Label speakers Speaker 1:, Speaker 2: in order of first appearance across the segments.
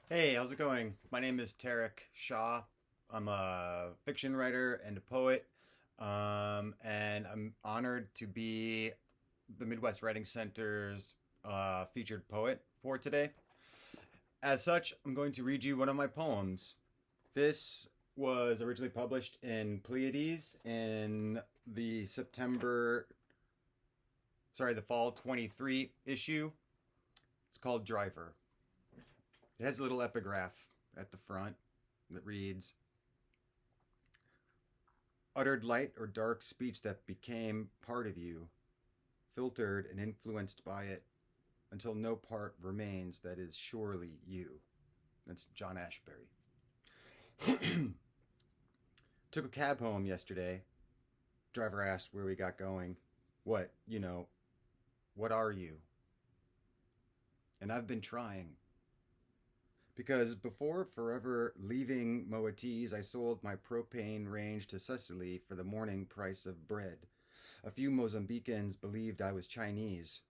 Speaker 1: Hey, how's it going? My name is Tariq Shah. I'm a fiction writer and a poet, and I'm honored to be the Midwest Writing Center's featured poet for today. As such, I'm going to read you one of my poems. This was originally published in Pleiades in the fall 23 issue. It's called Driver. It has a little epigraph at the front that reads, uttered light or dark speech that became part of you, filtered and influenced by it until no part remains that is surely you. That's John Ashbery. Took a cab home yesterday. Driver asked where we got going. What are you? And I've been trying. Because before forever leaving Moatis, I sold my propane range to Cecily for the morning price of bread. A few Mozambicans believed I was Chinese,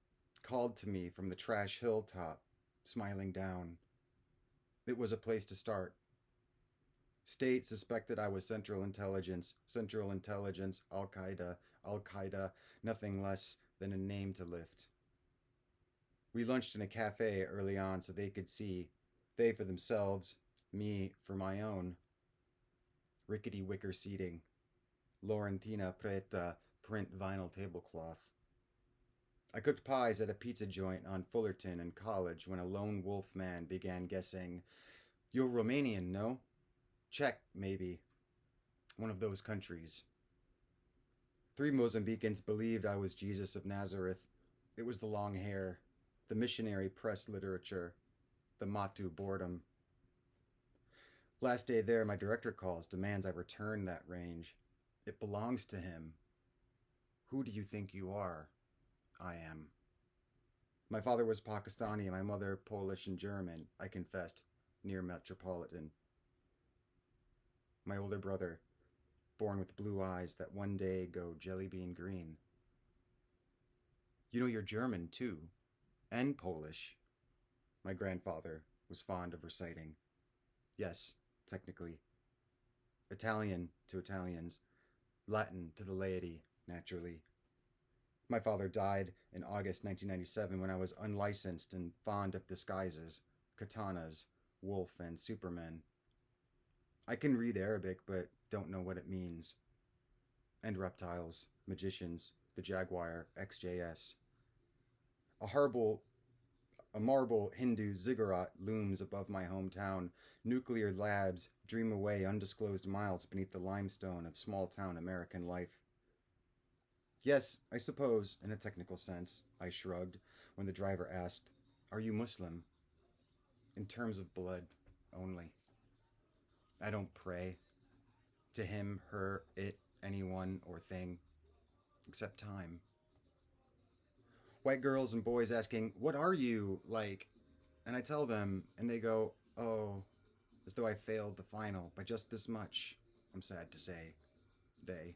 Speaker 1: called to me from the trash hilltop, smiling down. It was a place to start. State suspected I was Central Intelligence, Al Qaeda, nothing less than a name to lift. We lunched in a cafe early on so they could see, they for themselves, me for my own. Rickety wicker seating, Laurentina Preta print vinyl tablecloth. I cooked pies at a pizza joint on Fullerton in college when a lone wolf man began guessing, "You're Romanian, no?" Czech, maybe. One of those countries. 3 Mozambicans believed I was Jesus of Nazareth. It was the long hair, the missionary press literature, the Matu boredom. Last day there, my director calls, demands I return that range. It belongs to him. Who do you think you are? I am. My father was Pakistani and my mother Polish and German, I confessed, near Metropolitan. My older brother, born with blue eyes that one day go jelly bean green. You know you're German, too, and Polish, my grandfather was fond of reciting. Yes, technically. Italian to Italians, Latin to the laity, naturally. My father died in August 1997 when I was unlicensed and fond of disguises, katanas, wolf, and supermen. I can read Arabic, but don't know what it means. And reptiles, magicians, the jaguar, XJS. A horrible A marble Hindu ziggurat looms above my hometown. Nuclear labs dream away undisclosed miles beneath the limestone of small town American life. Yes, I suppose, in a technical sense, I shrugged when the driver asked, "Are you Muslim?" In terms of blood, only. I don't pray to him, her, it, anyone, or thing, except time. White girls and boys asking, "What are you like?" And I tell them, and they go, "Oh," as though I failed the final by just this much, I'm sad to say. They.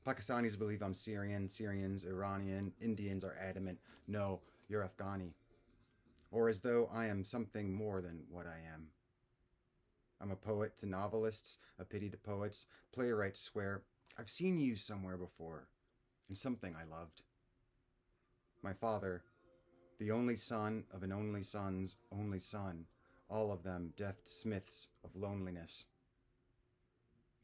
Speaker 1: Pakistanis believe I'm Syrian, Syrians, Iranian, Indians are adamant, "No, you're Afghani." Or as though I am something more than what I am. I'm a poet to novelists, a pity to poets. Playwrights swear, "I've seen you somewhere before," in something I loved. My father, the only son of an only son's only son, all of them deft smiths of loneliness.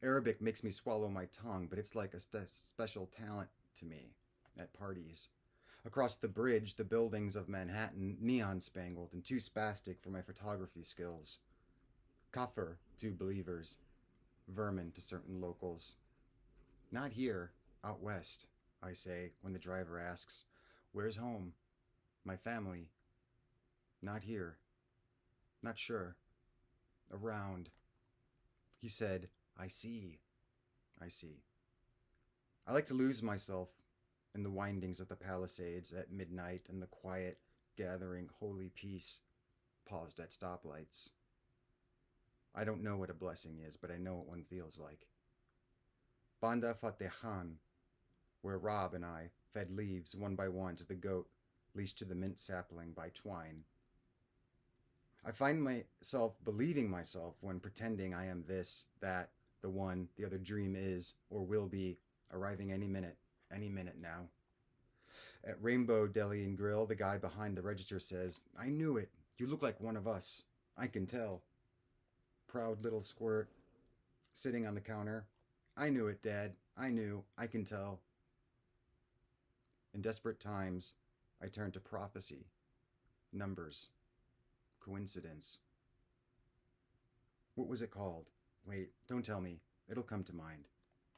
Speaker 1: Arabic makes me swallow my tongue, but it's like a special talent to me at parties. Across the bridge, the buildings of Manhattan, neon spangled and too spastic for my photography skills. Kafir to believers, vermin to certain locals. Not here, out west, I say when the driver asks, "Where's home? My family?" Not here. Not sure. Around. He said, "I see. I see." I like to lose myself in the windings of the Palisades at midnight and the quiet, gathering holy peace paused at stoplights. I don't know what a blessing is, but I know what one feels like. Banda Fateh, where Rob and I fed leaves one by one to the goat leashed to the mint sapling by twine. I find myself believing myself when pretending I am this, that, the one the other dream is or will be, arriving any minute now. At Rainbow Deli and Grill, the guy behind the register says, "I knew it. You look like one of us. I can tell." Proud little squirt, sitting on the counter. "I knew it, Dad. I knew. I can tell." In desperate times, I turn to prophecy, numbers, coincidence. What was it called? Wait, don't tell me. It'll come to mind.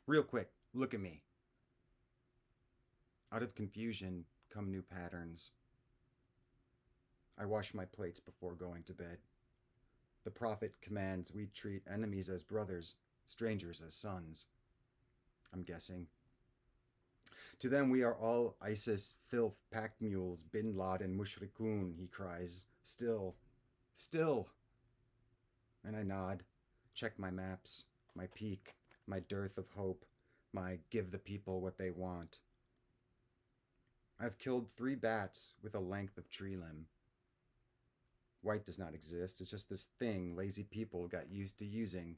Speaker 1: Real quick, look at me. Out of confusion come new patterns. I wash my plates before going to bed. The prophet commands we treat enemies as brothers, strangers as sons. I'm guessing. To them we are all ISIS, filth, pack mules, bin Laden, mushrikun, he cries. Still. Still. And I nod, check my maps, my peak, my dearth of hope, my give the people what they want. I've killed 3 bats with a length of tree limb. White does not exist, it's just this thing lazy people got used to using.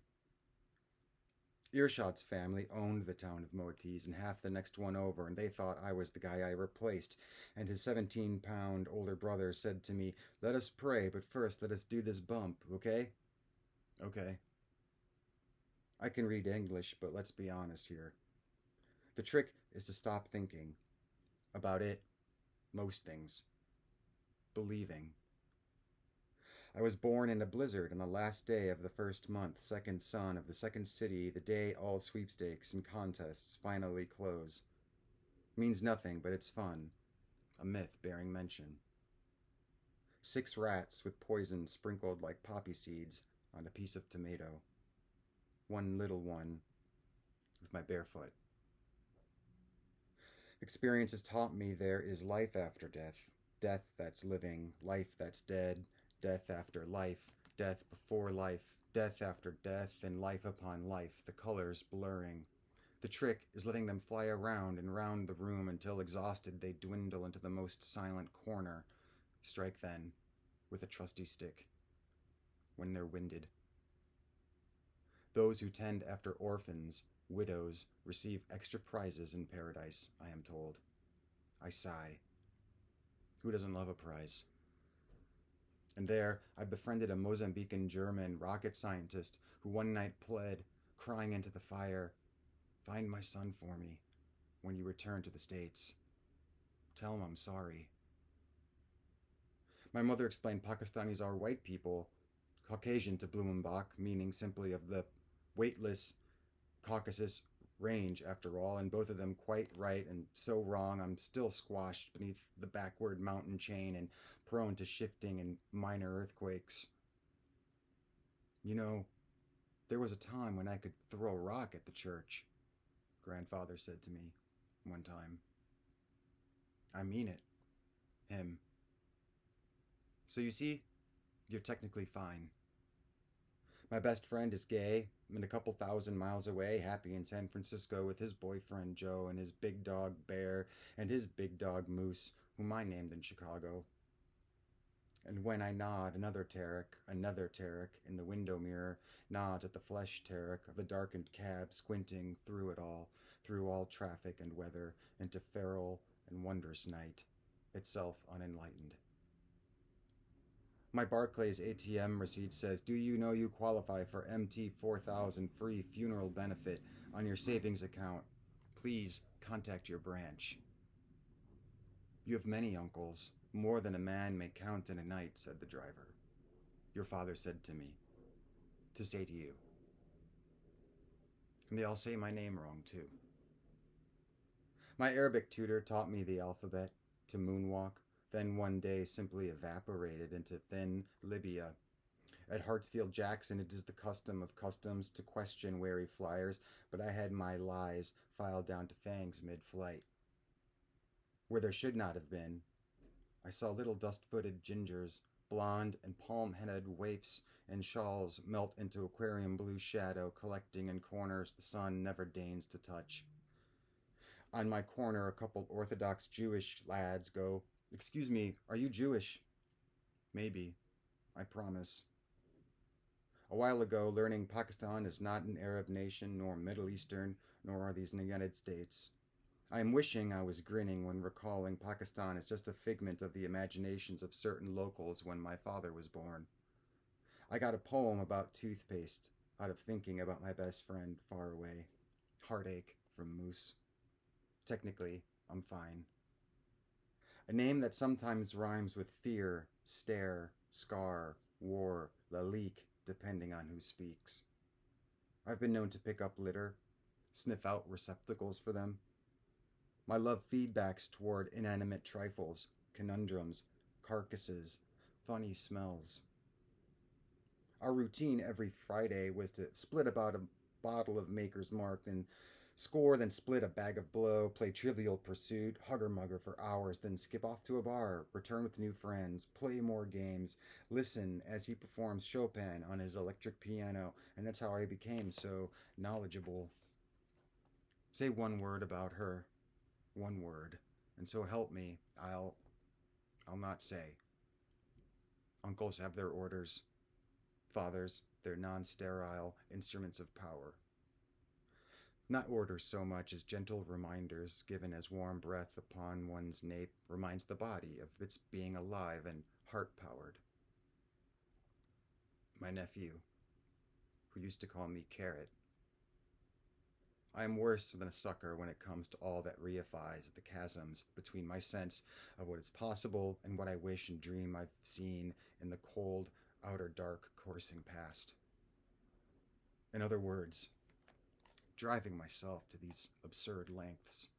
Speaker 1: Earshot's family owned the town of Moatiz and half the next one over, and they thought I was the guy I replaced, and his 17-pound older brother said to me, "Let us pray, but first let us do this bump, okay?" Okay. I can read English, but let's be honest here. The trick is to stop thinking about it, most things, believing. I was born in a blizzard on the last day of the first month, second son of the second city, the day all sweepstakes and contests finally close. Means nothing, but it's fun. A myth bearing mention. 6 rats with poison sprinkled like poppy seeds on a piece of tomato. One little one with my bare foot. Experience has taught me there is life after death. Death that's living, life that's dead, death after life, death before life, death after death, and life upon life, the colors blurring. The trick is letting them fly around and round the room until exhausted they dwindle into the most silent corner. Strike then, with a trusty stick, when they're winded. Those who tend after orphans, widows, receive extra prizes in paradise, I am told. I sigh. Who doesn't love a prize? And there, I befriended a Mozambican German rocket scientist who one night pled, crying into the fire, "Find my son for me when you return to the States. Tell him I'm sorry." My mother explained Pakistanis are white people, Caucasian to Blumenbach, meaning simply of the weightless Caucasus range, after all, and both of them quite right and so wrong I'm still squashed beneath the backward mountain chain and prone to shifting and minor earthquakes. "You know, there was a time when I could throw a rock at the church," grandfather said to me one time. "I mean it." Him. "So you see, you're technically fine. My best friend is gay and a couple thousand miles away, happy in San Francisco with his boyfriend Joe and his big dog Bear and his big dog Moose, whom I named in Chicago. And when I nod, another Tariq in the window mirror nods at the flesh Tariq of the darkened cab squinting through it all, through all traffic and weather, into feral and wondrous night, itself unenlightened. My Barclays ATM receipt says, "Do you know you qualify for MT 4000 free funeral benefit on your savings account? Please contact your branch." "You have many uncles, more than a man may count in a night," said the driver. "Your father said to me, to say to you." And they all say my name wrong, too. My Arabic tutor taught me the alphabet, to moonwalk, then one day simply evaporated into thin Libya. At Hartsfield Jackson, it is the custom of customs to question wary flyers, but I had my lies filed down to fangs mid-flight. Where there should not have been, I saw little dust-footed gingers, blonde and palm-headed waifs and shawls melt into aquarium blue shadow, collecting in corners the sun never deigns to touch. On my corner, a couple Orthodox Jewish lads go, "Excuse me, are you Jewish?" "Maybe." I promise. A while ago, learning Pakistan is not an Arab nation, nor Middle Eastern, nor are these the United States. I am wishing I was grinning when recalling Pakistan is just a figment of the imaginations of certain locals when my father was born. I got a poem about toothpaste out of thinking about my best friend far away. Heartache from Moose. Technically, I'm fine. A name that sometimes rhymes with fear, stare, scar, war, lalik, depending on who speaks. I've been known to pick up litter, sniff out receptacles for them. My love feedbacks toward inanimate trifles, conundrums, carcasses, funny smells. Our routine every Friday was to split about a bottle of Maker's Mark, then score, then split a bag of blow, play Trivial Pursuit, hugger-mugger for hours, then skip off to a bar, return with new friends, play more games, listen as he performs Chopin on his electric piano, and that's how I became so knowledgeable. Say one word about her, one word, and so help me, I'll not say. Uncles have their orders. Fathers, their non-sterile instruments of power. Not orders so much as gentle reminders given as warm breath upon one's nape reminds the body of its being alive and heart-powered. My nephew, who used to call me Carrot. I am worse than a sucker when it comes to all that reifies the chasms between my sense of what is possible and what I wish and dream I've seen in the cold, outer dark coursing past. In other words, driving myself to these absurd lengths.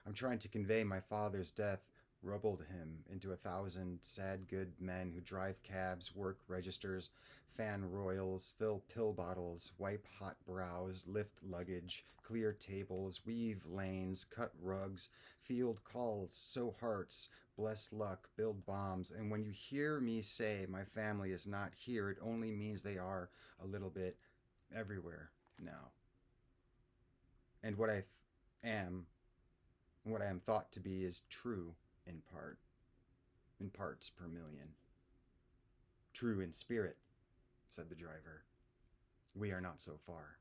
Speaker 1: I'm trying to convey my father's death rubbled him into 1,000 sad good men who drive cabs, work registers, fan royals, fill pill bottles, wipe hot brows, lift luggage, clear tables, weave lanes, cut rugs, field calls, sow hearts, bless luck, build bombs. And when you hear me say my family is not here, it only means they are a little bit everywhere now. And what I am thought to be is true in parts per million. True in spirit, said the driver. We are not so far.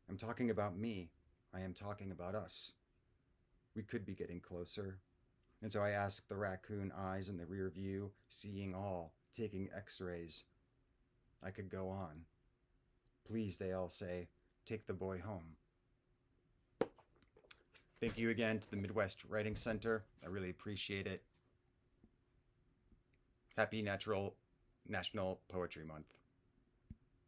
Speaker 1: I'm talking about me. I am talking about us. We could be getting closer. And so I asked the raccoon eyes in the rear view, seeing all, taking x-rays. I could go on. Please, they all say, take the boy home. Thank you again to the Midwest Writing Center. I really appreciate it. Happy National Poetry Month.